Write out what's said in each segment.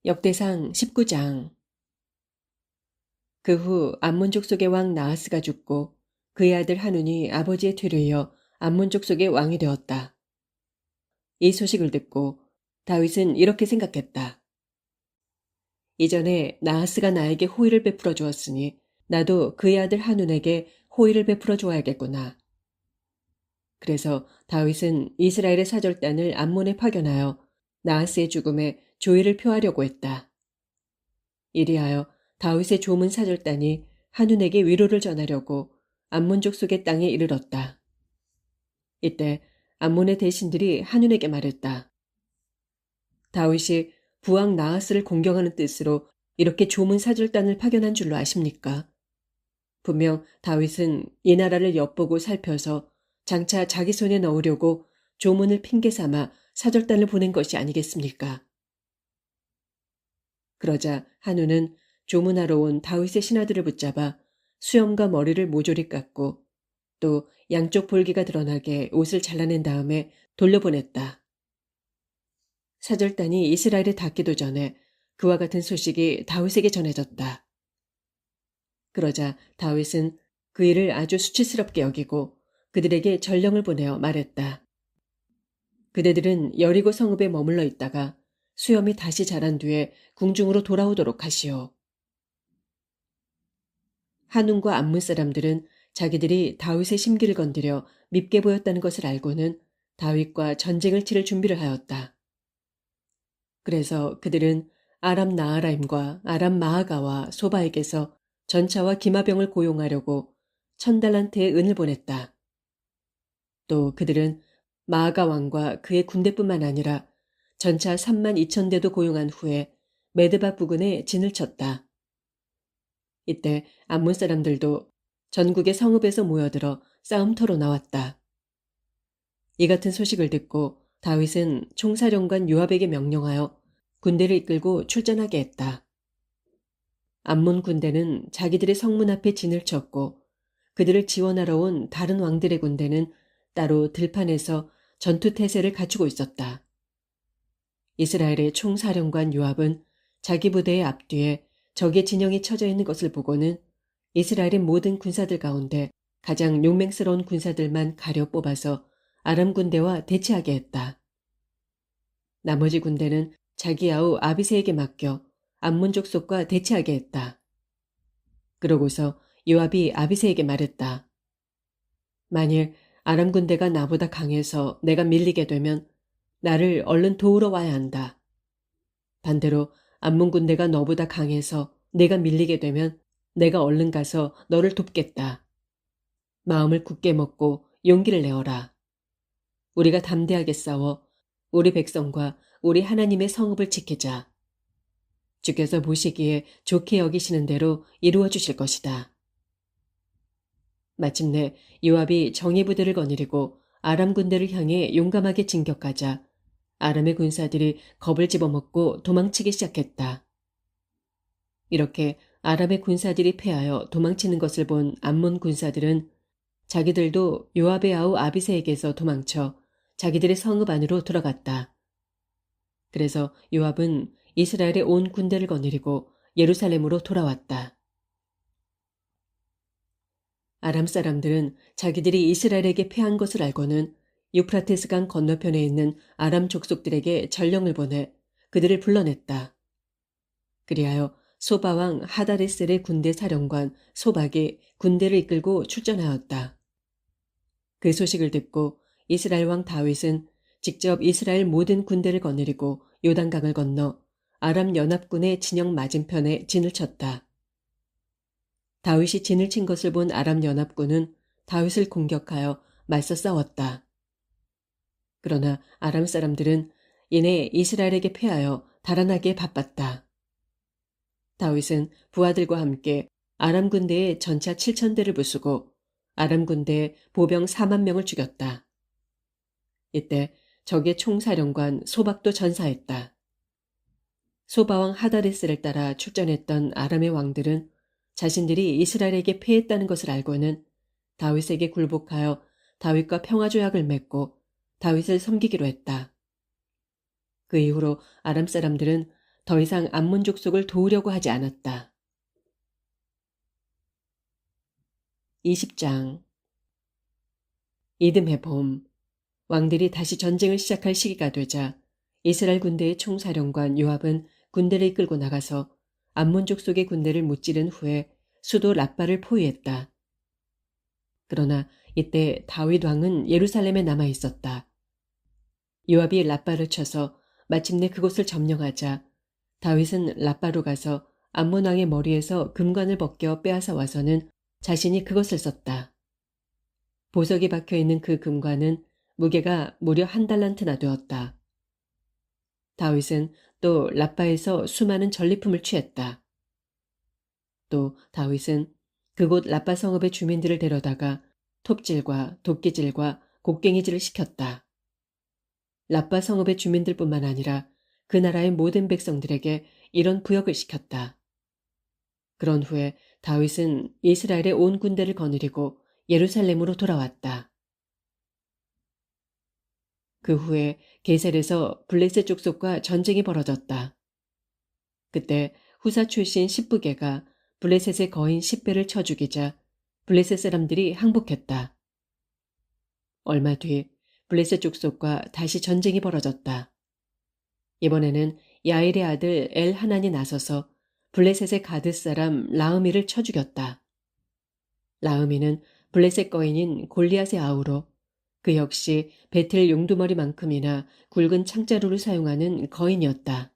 역대상 19장. 그 후 암몬 족속의 왕 나하스가 죽고 그의 아들 한운이 아버지의 뒤를 이어 암몬 족속의 왕이 되었다. 이 소식을 듣고 다윗은 이렇게 생각했다. 이전에 나하스가 나에게 호의를 베풀어 주었으니 나도 그의 아들 한운에게 호의를 베풀어 주어야겠구나. 그래서 다윗은 이스라엘의 사절단을 암몬에 파견하여 나하스의 죽음에 조의를 표하려고 했다. 이리하여 다윗의 조문 사절단이 한운에게 위로를 전하려고 암몬 족속의 땅에 이르렀다. 이때 암몬의 대신들이 한운에게 말했다. 다윗이 부왕 나하스를 공경하는 뜻으로 이렇게 조문 사절단을 파견한 줄로 아십니까? 분명 다윗은 이 나라를 엿보고 살펴서 장차 자기 손에 넣으려고 조문을 핑계 삼아 사절단을 보낸 것이 아니겠습니까? 그러자 한운은 조문하러 온 다윗의 신하들을 붙잡아 수염과 머리를 모조리 깎고 또 양쪽 볼기가 드러나게 옷을 잘라낸 다음에 돌려보냈다. 사절단이 이스라엘에 닿기도 전에 그와 같은 소식이 다윗에게 전해졌다. 그러자 다윗은 그 일을 아주 수치스럽게 여기고 그들에게 전령을 보내어 말했다. 그대들은 여리고 성읍에 머물러 있다가 수염이 다시 자란 뒤에 궁중으로 돌아오도록 하시오. 한운과 암몬 사람들은 자기들이 다윗의 심기를 건드려 밉게 보였다는 것을 알고는 다윗과 전쟁을 치를 준비를 하였다. 그래서 그들은 아람 나하라임과 아람 마아가와 소바에게서 전차와 기마병을 고용하려고 1000달란트의 은을 보냈다. 또 그들은 마아가 왕과 그의 군대뿐만 아니라 전차 32,000대도 고용한 후에 메드바 부근에 진을 쳤다. 이때 암몬 사람들도 전국의 성읍에서 모여들어 싸움터로 나왔다. 이 같은 소식을 듣고 다윗은 총사령관 요압에게 명령하여 군대를 이끌고 출전하게 했다. 암몬 군대는 자기들의 성문 앞에 진을 쳤고 그들을 지원하러 온 다른 왕들의 군대는 따로 들판에서 전투 태세를 갖추고 있었다. 이스라엘의 총사령관 요압은 자기 부대의 앞뒤에 적의 진영이 쳐져 있는 것을 보고는 이스라엘의 모든 군사들 가운데 가장 용맹스러운 군사들만 가려 뽑아서 아람 군대와 대치하게 했다. 나머지 군대는 자기 아우 아비새에게 맡겨 암몬 족속과 대치하게 했다. 그러고서 요압이 아비새에게 말했다. 만일 아람 군대가 나보다 강해서 내가 밀리게 되면 나를 얼른 도우러 와야 한다. 반대로 암몬 군대가 너보다 강해서 내가 밀리게 되면 내가 얼른 가서 너를 돕겠다. 마음을 굳게 먹고 용기를 내어라. 우리가 담대하게 싸워 우리 백성과 우리 하나님의 성읍을 지키자. 주께서 보시기에 좋게 여기시는 대로 이루어 주실 것이다. 마침내 요압이 정예부대를 거느리고 아람 군대를 향해 용감하게 진격하자 아람의 군사들이 겁을 집어먹고 도망치기 시작했다. 이렇게 아람의 군사들이 패하여 도망치는 것을 본 암몬 군사들은 자기들도 요압의 아우 아비새에게서 도망쳐 자기들의 성읍 안으로 들어갔다. 그래서 요압은 이스라엘의 온 군대를 거느리고 예루살렘으로 돌아왔다. 아람 사람들은 자기들이 이스라엘에게 패한 것을 알고는 유프라테스강 건너편에 있는 아람 족속들에게 전령을 보내 그들을 불러냈다. 그리하여 소바왕 하다레셀의 군대 사령관 소박이 군대를 이끌고 출전하였다. 그 소식을 듣고 이스라엘 왕 다윗은 직접 이스라엘 모든 군대를 거느리고 요단강을 건너 아람 연합군의 진영 맞은편에 진을 쳤다. 다윗이 진을 친 것을 본 아람 연합군은 다윗을 공격하여 맞서 싸웠다. 그러나 아람 사람들은 이내 이스라엘에게 패하여 달아나기에 바빴다. 다윗은 부하들과 함께 아람 군대의 전차 7,000대를 부수고 아람 군대의 보병 4만 명을 죽였다. 이때 적의 총사령관 소박도 전사했다. 소바왕 하다레스를 따라 출전했던 아람의 왕들은 자신들이 이스라엘에게 패했다는 것을 알고는 다윗에게 굴복하여 다윗과 평화조약을 맺고 다윗을 섬기기로 했다. 그 이후로 아람 사람들은 더 이상 암몬 족속을 도우려고 하지 않았다. 20장. 이듬해 봄, 왕들이 다시 전쟁을 시작할 시기가 되자 이스라엘 군대의 총사령관 요압은 군대를 이끌고 나가서 암몬 족속의 군대를 무찌른 후에 수도 라빠를 포위했다. 그러나 이때 다윗 왕은 예루살렘에 남아 있었다. 요압이 라빠를 쳐서 마침내 그곳을 점령하자 다윗은 라빠로 가서 암몬 왕의 머리에서 금관을 벗겨 빼앗아 와서는 자신이 그것을 썼다. 보석이 박혀 있는 그 금관은 무게가 무려 1달란트나 되었다. 다윗은 또 라빠에서 수많은 전리품을 취했다. 또 다윗은 그곳 라빠 성읍의 주민들을 데려다가 톱질과 도끼질과 곡괭이질을 시켰다. 라빠 성읍의 주민들뿐만 아니라 그 나라의 모든 백성들에게 이런 부역을 시켰다. 그런 후에 다윗은 이스라엘의 온 군대를 거느리고 예루살렘으로 돌아왔다. 그 후에 게셀에서 블레셋 족속과 전쟁이 벌어졌다. 그때 후사 출신 십부게가 블레셋의 거인 10배를 쳐 죽이자 블레셋 사람들이 항복했다. 얼마 뒤 블레셋 족속과 다시 전쟁이 벌어졌다. 이번에는 야일의 아들 엘하난이 나서서 블레셋의 가드 사람 라흐미를 쳐 죽였다. 라흐미는 블레셋 거인인 골리앗의 아우로 그 역시 베텔 용두머리만큼이나 굵은 창자루를 사용하는 거인이었다.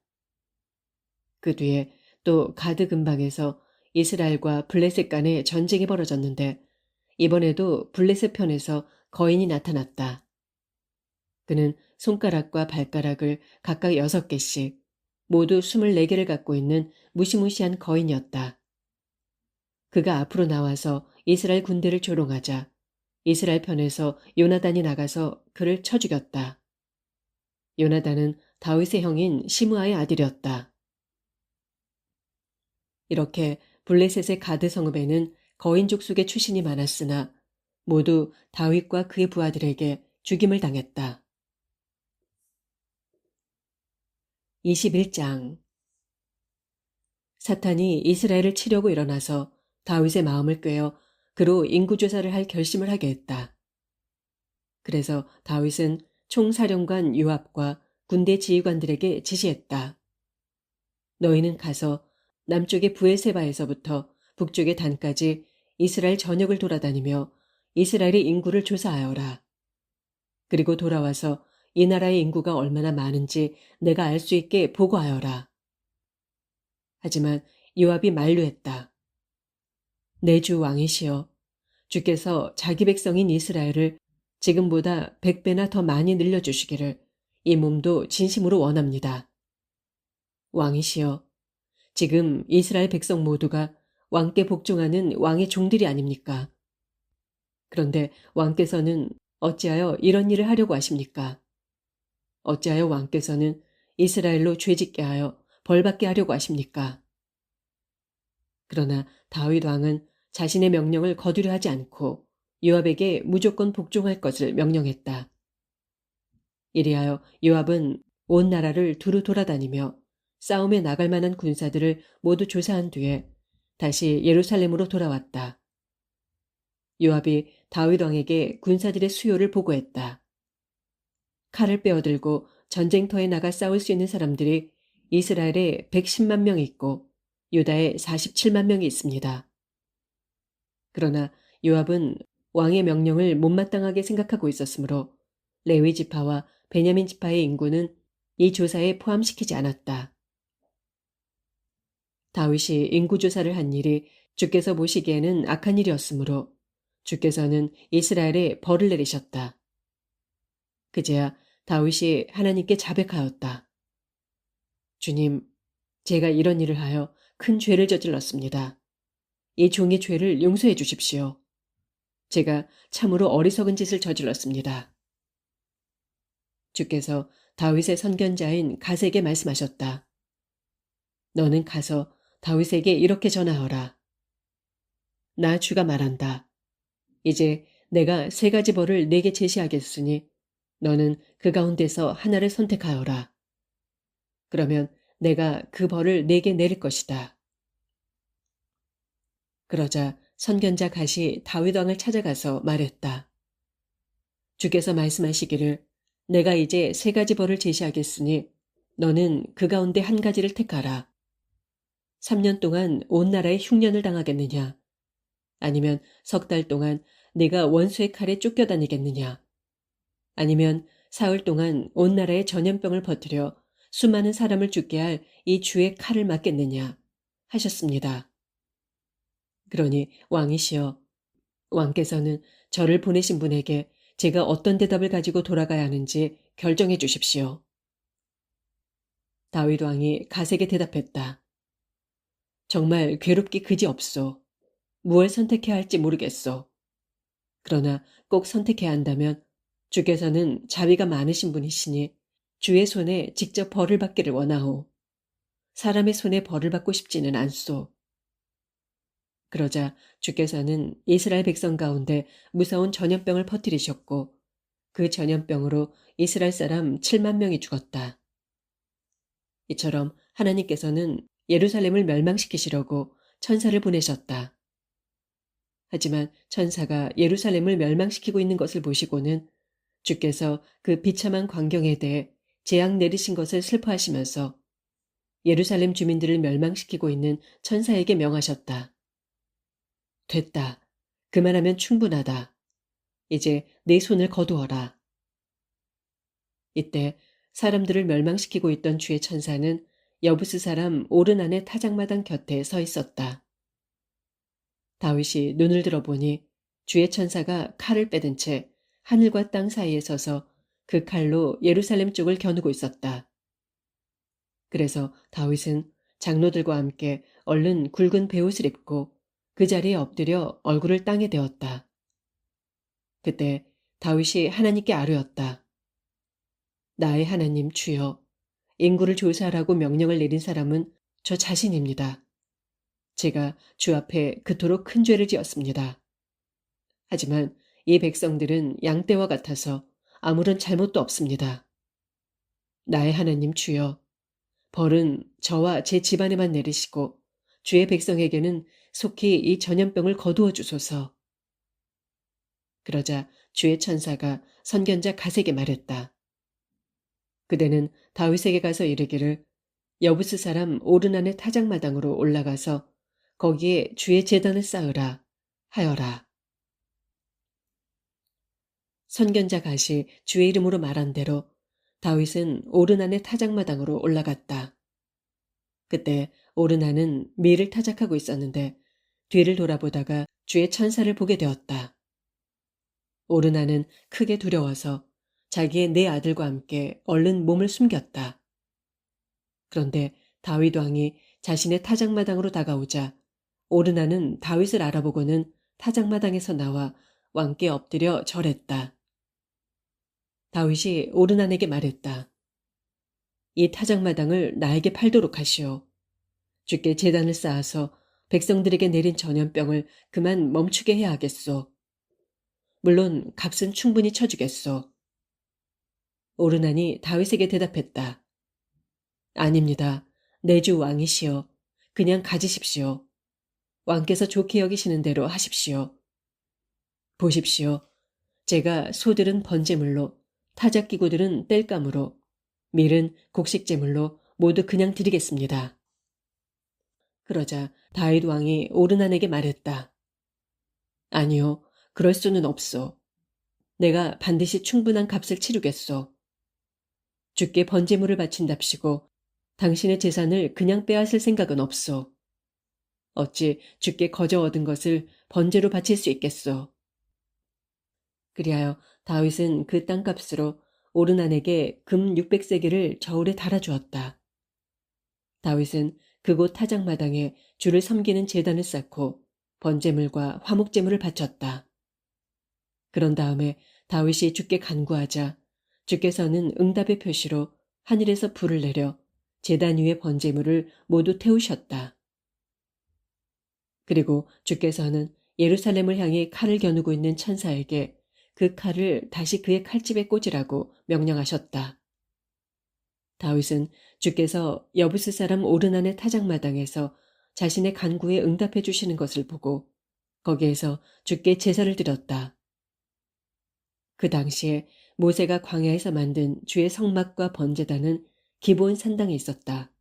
그 뒤에 또 가드 근방에서 이스라엘과 블레셋 간의 전쟁이 벌어졌는데 이번에도 블레셋 편에서 거인이 나타났다. 그는 손가락과 발가락을 각각 6개씩 모두 24개를 갖고 있는 무시무시한 거인이었다. 그가 앞으로 나와서 이스라엘 군대를 조롱하자 이스라엘 편에서 요나단이 나가서 그를 쳐 죽였다. 요나단은 다윗의 형인 시므아의 아들이었다. 이렇게 블레셋의 가드 성읍에는 거인 족속의 출신이 많았으나 모두 다윗과 그의 부하들에게 죽임을 당했다. 21장. 사탄이 이스라엘을 치려고 일어나서 다윗의 마음을 꿰어 그로 인구조사를 할 결심을 하게 했다. 그래서 다윗은 총사령관 요압과 군대 지휘관들에게 지시했다. 너희는 가서 남쪽의 브엘세바에서부터 북쪽의 단까지 이스라엘 전역을 돌아다니며 이스라엘의 인구를 조사하여라. 그리고 돌아와서 이 나라의 인구가 얼마나 많은지 내가 알 수 있게 보고하여라. 하지만 요압이 만류했다. 내 주 왕이시여, 주께서 자기 백성인 이스라엘을 지금보다 100배나 더 많이 늘려주시기를 이 몸도 진심으로 원합니다. 왕이시여, 지금 이스라엘 백성 모두가 왕께 복종하는 왕의 종들이 아닙니까? 그런데 왕께서는 어찌하여 이런 일을 하려고 하십니까? 어찌하여 왕께서는 이스라엘로 죄짓게 하여 벌받게 하려고 하십니까? 그러나 다윗 왕은 자신의 명령을 거두려 하지 않고 요압에게 무조건 복종할 것을 명령했다. 이리하여 요압은 온 나라를 두루 돌아다니며 싸움에 나갈 만한 군사들을 모두 조사한 뒤에 다시 예루살렘으로 돌아왔다. 요압이 다윗 왕에게 군사들의 수요를 보고했다. 칼을 빼어들고 전쟁터에 나가 싸울 수 있는 사람들이 이스라엘에 110만 명 있고 유다에 47만 명이 있습니다. 그러나 요압은 왕의 명령을 못마땅하게 생각하고 있었으므로 레위 지파와 베냐민 지파의 인구는 이 조사에 포함시키지 않았다. 다윗이 인구조사를 한 일이 주께서 보시기에는 악한 일이었으므로 주께서는 이스라엘에 벌을 내리셨다. 그제야 다윗이 하나님께 자백하였다. 주님, 제가 이런 일을 하여 큰 죄를 저질렀습니다. 이 종의 죄를 용서해 주십시오. 제가 참으로 어리석은 짓을 저질렀습니다. 주께서 다윗의 선견자인 갓에게 말씀하셨다. 너는 가서 다윗에게 이렇게 전하여라. 나 주가 말한다. 이제 내가 3가지 벌을 네게 제시하겠으니 너는 그 가운데서 하나를 선택하여라. 그러면 내가 그 벌을 내게 내릴 것이다. 그러자 선견자 갓이 다윗 왕을 찾아가서 말했다. 주께서 말씀하시기를 내가 이제 3가지 벌을 제시하겠으니 너는 그 가운데 한 가지를 택하라. 3년 동안 온 나라에 흉년을 당하겠느냐? 아니면 석 달 동안 네가 원수의 칼에 쫓겨다니겠느냐? 아니면 사흘 동안 온 나라에 전염병을 퍼뜨려 수많은 사람을 죽게 할 이 주의 칼을 맞겠느냐? 하셨습니다. 그러니 왕이시여, 왕께서는 저를 보내신 분에게 제가 어떤 대답을 가지고 돌아가야 하는지 결정해 주십시오. 다윗 왕이 갓에게 대답했다. 정말 괴롭기 그지없소. 무엇을 선택해야 할지 모르겠소. 그러나 꼭 선택해야 한다면 주께서는 자비가 많으신 분이시니 주의 손에 직접 벌을 받기를 원하오. 사람의 손에 벌을 받고 싶지는 않소. 그러자 주께서는 이스라엘 백성 가운데 무서운 전염병을 퍼뜨리셨고 그 전염병으로 이스라엘 사람 7만 명이 죽었다. 이처럼 하나님께서는 예루살렘을 멸망시키시려고 천사를 보내셨다. 하지만 천사가 예루살렘을 멸망시키고 있는 것을 보시고는 주께서 그 비참한 광경에 대해 재앙 내리신 것을 슬퍼하시면서 예루살렘 주민들을 멸망시키고 있는 천사에게 명하셨다. 됐다. 그만하면 충분하다. 이제 내 손을 거두어라. 이때 사람들을 멸망시키고 있던 주의 천사는 여부스 사람 오르난의 타작마당 곁에 서 있었다. 다윗이 눈을 들어보니 주의 천사가 칼을 빼든 채 하늘과 땅 사이에 서서 그 칼로 예루살렘 쪽을 겨누고 있었다. 그래서 다윗은 장로들과 함께 얼른 굵은 베옷을 입고 그 자리에 엎드려 얼굴을 땅에 대었다. 그때 다윗이 하나님께 아뢰었다. 나의 하나님 주여, 인구를 조사하라고 명령을 내린 사람은 저 자신입니다. 제가 주 앞에 그토록 큰 죄를 지었습니다. 하지만 이 백성들은 양떼와 같아서 아무런 잘못도 없습니다. 나의 하나님 주여, 벌은 저와 제 집안에만 내리시고 주의 백성에게는 속히 이 전염병을 거두어 주소서. 그러자 주의 천사가 선견자 갓에게 말했다. 그대는 다윗에게 가서 이르기를 여부스 사람 오르난의 타작마당으로 올라가서 거기에 주의 제단을 쌓으라 하여라. 선견자 갓이 주의 이름으로 말한 대로 다윗은 오르난의 타작마당으로 올라갔다. 그때 오르난은 밀을 타작하고 있었는데 뒤를 돌아보다가 주의 천사를 보게 되었다. 오르난은 크게 두려워서 자기의 4 아들과 함께 얼른 몸을 숨겼다. 그런데 다윗 왕이 자신의 타작마당으로 다가오자 오르난은 다윗을 알아보고는 타작마당에서 나와 왕께 엎드려 절했다. 다윗이 오르난에게 말했다. 이 타작마당을 나에게 팔도록 하시오. 주께 제단을 쌓아서 백성들에게 내린 전염병을 그만 멈추게 해야 하겠소. 물론 값은 충분히 쳐주겠소. 오르난이 다윗에게 대답했다. 아닙니다. 내 주 왕이시여. 그냥 가지십시오. 왕께서 좋게 여기시는 대로 하십시오. 보십시오. 제가 소들은 번제물로, 타작기구들은 땔감으로, 밀은 곡식제물로 모두 그냥 드리겠습니다. 그러자 다윗 왕이 오르난에게 말했다. 아니요, 그럴 수는 없소. 내가 반드시 충분한 값을 치르겠소. 주께 번제물을 바친답시고 당신의 재산을 그냥 빼앗을 생각은 없소. 어찌 주께 거저 얻은 것을 번제로 바칠 수 있겠소. 그리하여 다윗은 그 땅값으로 오르난에게 금 600세겔을 저울에 달아주었다. 다윗은 그곳 타작마당에 주를 섬기는 제단을 쌓고 번제물과 화목제물을 바쳤다. 그런 다음에 다윗이 주께 간구하자 주께서는 응답의 표시로 하늘에서 불을 내려 제단 위의 번제물을 모두 태우셨다. 그리고 주께서는 예루살렘을 향해 칼을 겨누고 있는 천사에게 그 칼을 다시 그의 칼집에 꽂으라고 명령하셨다. 다윗은 주께서 여부스 사람 오르난의 타작마당에서 자신의 간구에 응답해 주시는 것을 보고 거기에서 주께 제사를 드렸다. 그 당시에 모세가 광야에서 만든 주의 성막과 번제단은 기브온 산당에 있었다.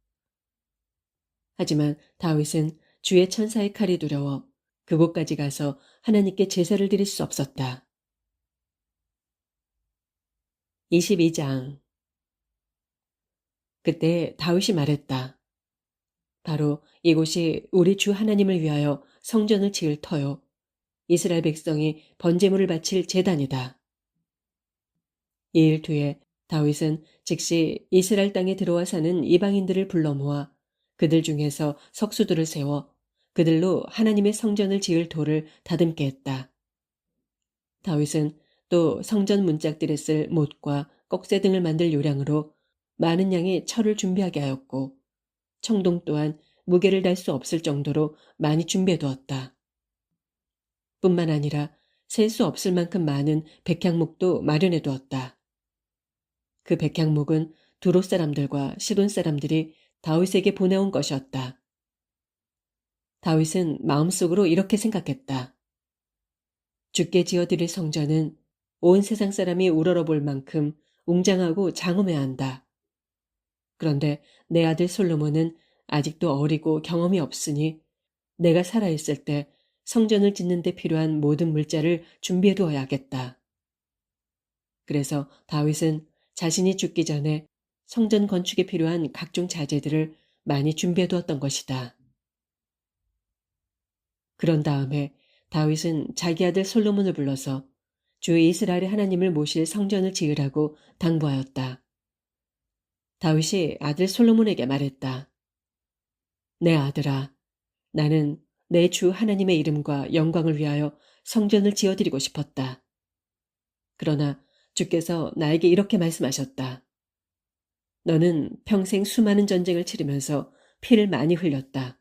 하지만 다윗은 주의 천사의 칼이 두려워 그곳까지 가서 하나님께 제사를 드릴 수 없었다. 22장. 그때 다윗이 말했다. 바로 이곳이 우리 주 하나님을 위하여 성전을 지을 터요. 이스라엘 백성이 번제물을 바칠 제단이다. 이 일 뒤에 다윗은 즉시 이스라엘 땅에 들어와 사는 이방인들을 불러 모아 그들 중에서 석수들을 세워 그들로 하나님의 성전을 지을 돌을 다듬게 했다. 다윗은 또 성전 문짝들에 쓸 못과 꺽쇠 등을 만들 요량으로 많은 양의 철을 준비하게 하였고 청동 또한 무게를 달 수 없을 정도로 많이 준비해 두었다. 뿐만 아니라 셀 수 없을 만큼 많은 백향목도 마련해 두었다. 그 백향목은 두로 사람들과 시돈 사람들이 다윗에게 보내온 것이었다. 다윗은 마음속으로 이렇게 생각했다. 주께 지어드릴 성전은 온 세상 사람이 우러러볼 만큼 웅장하고 장엄해야 한다. 그런데 내 아들 솔로몬은 아직도 어리고 경험이 없으니 내가 살아있을 때 성전을 짓는 데 필요한 모든 물자를 준비해 두어야겠다. 그래서 다윗은 자신이 죽기 전에 성전 건축에 필요한 각종 자재들을 많이 준비해 두었던 것이다. 그런 다음에 다윗은 자기 아들 솔로몬을 불러서 주 이스라엘의 하나님을 모실 성전을 지으라고 당부하였다. 다윗이 아들 솔로몬에게 말했다. 내 아들아, 나는 내 주 하나님의 이름과 영광을 위하여 성전을 지어드리고 싶었다. 그러나 주께서 나에게 이렇게 말씀하셨다. 너는 평생 수많은 전쟁을 치르면서 피를 많이 흘렸다.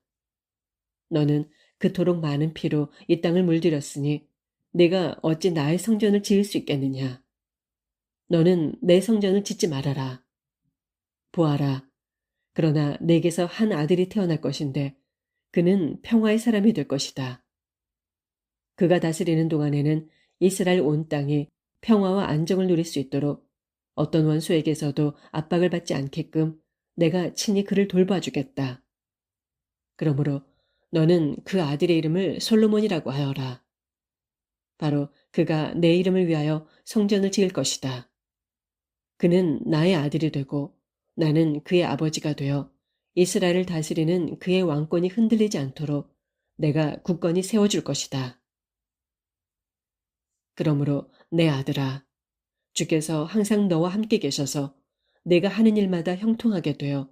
너는 그토록 많은 피로 이 땅을 물들였으니 내가 어찌 나의 성전을 지을 수 있겠느냐. 너는 내 성전을 짓지 말아라. 보아라. 그러나 내게서 한 아들이 태어날 것인데 그는 평화의 사람이 될 것이다. 그가 다스리는 동안에는 이스라엘 온 땅이 평화와 안정을 누릴 수 있도록 어떤 원수에게서도 압박을 받지 않게끔 내가 친히 그를 돌봐주겠다. 그러므로 너는 그 아들의 이름을 솔로몬이라고 하여라. 바로 그가 내 이름을 위하여 성전을 지을 것이다. 그는 나의 아들이 되고 나는 그의 아버지가 되어 이스라엘을 다스리는 그의 왕권이 흔들리지 않도록 내가 굳건히 세워줄 것이다. 그러므로 내 아들아, 주께서 항상 너와 함께 계셔서 내가 하는 일마다 형통하게 되어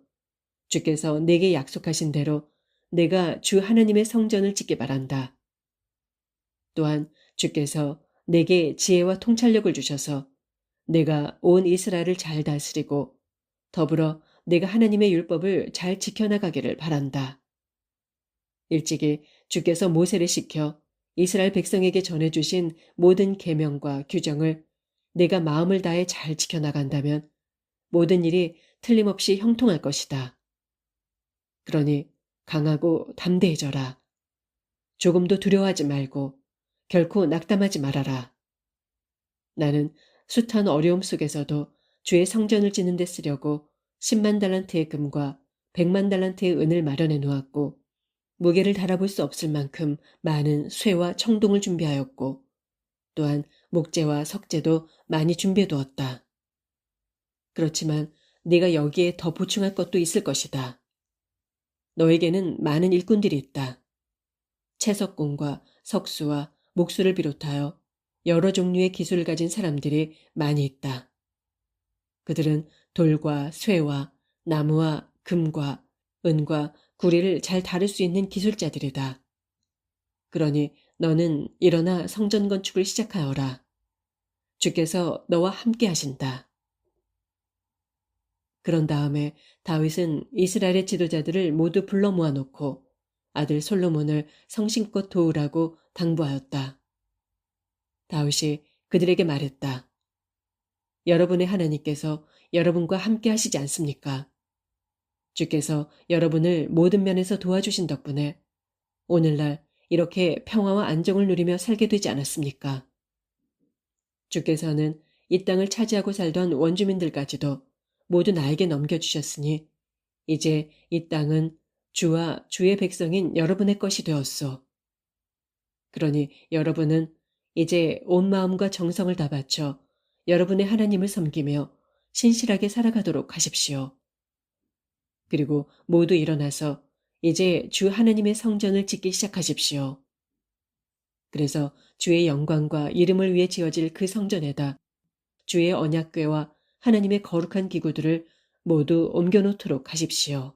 주께서 내게 약속하신 대로 내가 주 하나님의 성전을 짓기 바란다. 또한 주께서 내게 지혜와 통찰력을 주셔서 내가 온 이스라엘을 잘 다스리고 더불어 내가 하나님의 율법을 잘 지켜나가기를 바란다. 일찍이 주께서 모세를 시켜 이스라엘 백성에게 전해주신 모든 계명과 규정을 내가 마음을 다해 잘 지켜나간다면 모든 일이 틀림없이 형통할 것이다. 그러니 강하고 담대해져라. 조금도 두려워하지 말고 결코 낙담하지 말아라. 나는 숱한 어려움 속에서도 주의 성전을 짓는 데 쓰려고 10만 달란트의 금과 100만 달란트의 은을 마련해 놓았고 무게를 달아볼 수 없을 만큼 많은 쇠와 청동을 준비하였고 또한 목재와 석재도 많이 준비해 두었다. 그렇지만 네가 여기에 더 보충할 것도 있을 것이다. 너에게는 많은 일꾼들이 있다. 채석공과 석수와 목수를 비롯하여 여러 종류의 기술을 가진 사람들이 많이 있다. 그들은 돌과 쇠와 나무와 금과 은과 구리를 잘 다룰 수 있는 기술자들이다. 그러니 너는 일어나 성전 건축을 시작하여라. 주께서 너와 함께 하신다. 그런 다음에 다윗은 이스라엘의 지도자들을 모두 불러 모아놓고 아들 솔로몬을 성심껏 도우라고 당부하였다. 다윗이 그들에게 말했다. 여러분의 하나님께서 여러분과 함께 하시지 않습니까? 주께서 여러분을 모든 면에서 도와주신 덕분에 오늘날 이렇게 평화와 안정을 누리며 살게 되지 않았습니까? 주께서는 이 땅을 차지하고 살던 원주민들까지도 모두 나에게 넘겨주셨으니 이제 이 땅은 주와 주의 백성인 여러분의 것이 되었소. 그러니 여러분은 이제 온 마음과 정성을 다 바쳐 여러분의 하나님을 섬기며 신실하게 살아가도록 하십시오. 그리고 모두 일어나서 이제 주 하나님의 성전을 짓기 시작하십시오. 그래서 주의 영광과 이름을 위해 지어질 그 성전에다 주의 언약궤와 하나님의 거룩한 기구들을 모두 옮겨놓도록 하십시오.